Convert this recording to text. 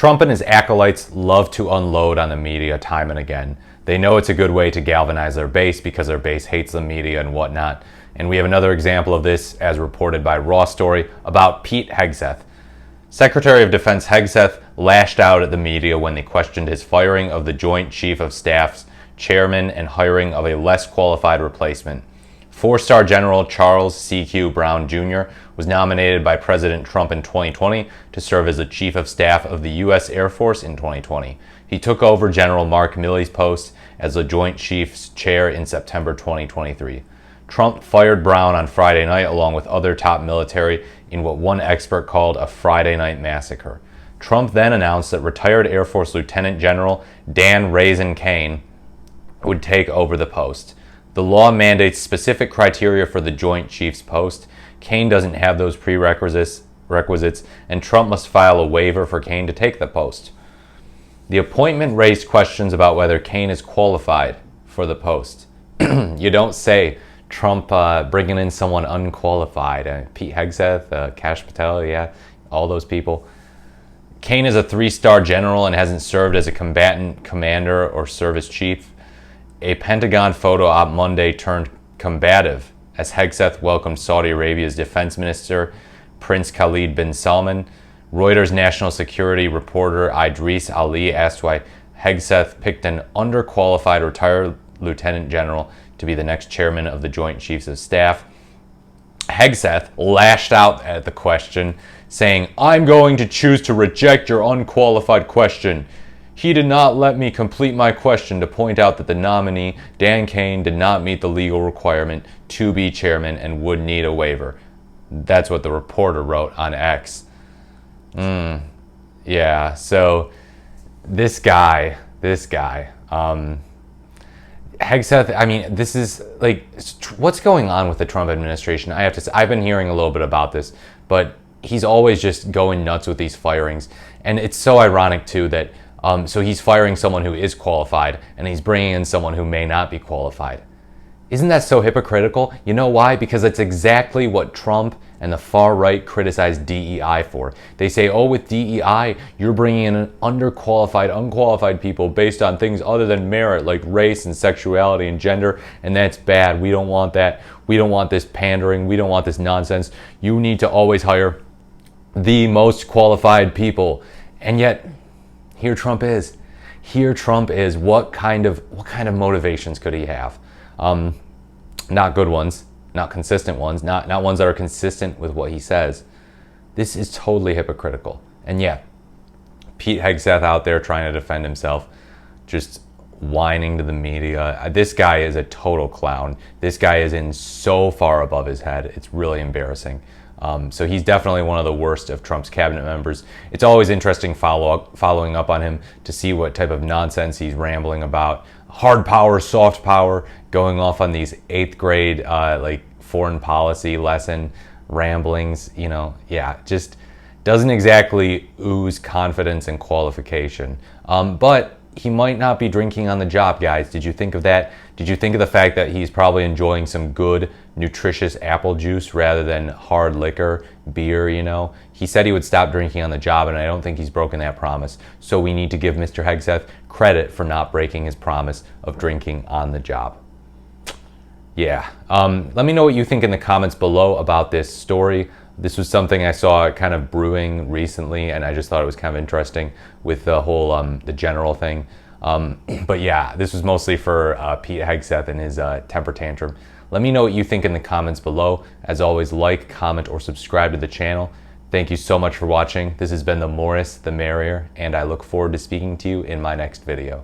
Trump and his acolytes love to unload on the media time and again. They know it's a good way to galvanize their base because their base hates the media and whatnot. And we have another example of this as reported by Raw Story about Pete Hegseth. Secretary of Defense Hegseth lashed out at the media when they questioned his firing of the Joint Chief of Staff's chairman and hiring of a less qualified replacement. Four-star General Charles C.Q. Brown Jr. was nominated by President Trump in 2020 to serve as the Chief of Staff of the U.S. Air Force in 2020. He took over General Mark Milley's post as the Joint Chiefs Chair in September 2023. Trump fired Brown on Friday night along with other top military in what one expert called a Friday night massacre. Trump then announced that retired Air Force Lieutenant General Dan "Raisin" Kane would take over the post. The law mandates specific criteria for the Joint Chiefs post. Kane doesn't have those prerequisites, and Trump must file a waiver for Kane to take the post. The appointment raised questions about whether Kane is qualified for the post. You don't say Trump bringing in someone unqualified. Pete Hegseth, Kash Patel, yeah, all those people. Kane is a 3-star general and hasn't served as a combatant commander or service chief. A Pentagon photo op Monday turned combative as Hegseth welcomed Saudi Arabia's defense minister, Prince Khalid bin Salman. Reuters national security reporter Idris Ali asked why Hegseth picked an underqualified retired lieutenant general to be the next chairman of the Joint Chiefs of Staff. Hegseth lashed out at the question, saying, "I'm going to choose to reject your unqualified question. He did not let me complete my question to point out that the nominee, Dan Kane, did not meet the legal requirement to be chairman and would need a waiver." That's what the reporter wrote on X. Yeah, so this guy, Hegseth, I mean, this is like, what's going on with the Trump administration? I have to say, I've been hearing a little bit about this, but he's always just going nuts with these firings. And it's so ironic too that so he's firing someone who is qualified and he's bringing in someone who may not be qualified. Isn't that so hypocritical? You know why? Because that's exactly what Trump and the far right criticize DEI for. They say, oh, with DEI, you're bringing in underqualified, unqualified people based on things other than merit, like race and sexuality and gender, and that's bad. We don't want that. We don't want this pandering. We don't want this nonsense. You need to always hire the most qualified people. And yet, here Trump is. Here Trump is. What kind of motivations could he have? Not good ones, not consistent ones, not ones that are consistent with what he says. This is totally hypocritical. And yeah, Pete Hegseth out there trying to defend himself, just whining to the media. This guy is a total clown. This guy is in so far above his head. It's really embarrassing. So he's definitely one of the worst of Trump's cabinet members. It's always interesting following up on him to see what type of nonsense he's rambling about. Hard power, soft power, going off on these 8th grade like foreign policy lesson ramblings. You know, yeah, just doesn't exactly ooze confidence and qualification. But he might not be drinking on the job, guys. Did you think of that? Did you think of the fact that he's probably enjoying some good, nutritious apple juice rather than hard liquor, beer, you know? He said he would stop drinking on the job, and I don't think he's broken that promise. So we need to give Mr. Hegseth credit for not breaking his promise of drinking on the job. Yeah. Let me know what you think in the comments below about this story. This was something I saw kind of brewing recently, and I just thought it was kind of interesting with the whole the general thing. But yeah, this was mostly for Pete Hegseth and his temper tantrum. Let me know what you think in the comments below. As always, like, comment, or subscribe to the channel. Thank you so much for watching. This has been the Morris, the Merrier, and I look forward to speaking to you in my next video.